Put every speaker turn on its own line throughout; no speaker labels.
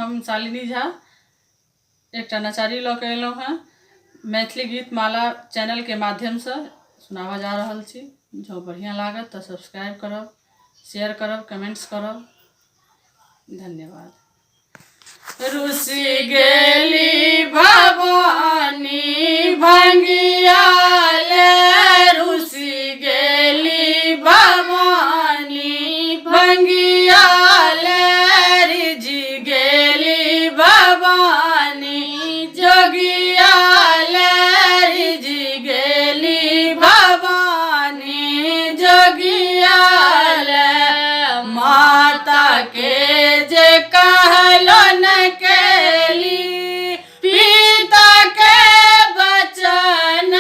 हम शालिनी झा एक नचारी लऽ के अयलहुँ हैं। मैथिली गीत माला चैनल के माध्यम से सुनावा जा रहल छी। जो बढ़िया लागत तो सब्सक्राइब करब, शेयर करब, कमेंट्स करब। धन्यवाद। रुसी गेली भवानी भंगिया ले, रुसी गेली भवानी भंगिया ले, रिझी गेली भवानी जोगिया ले, रिझी गेली भवानी जोगिया ले। माता के जे कहलो न केली, पिता के बचन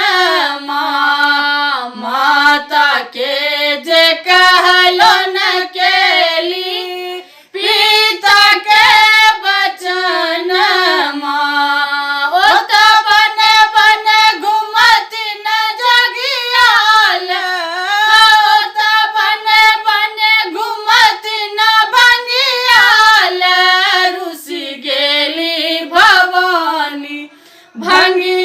माता के जे कहलो न केली, पिता के बचन ओ तो बने बने घुमती न जोगिया ले, ओ तो बने बने घुमती न भंगिया ले, रुसी गेली भवानी भंगिया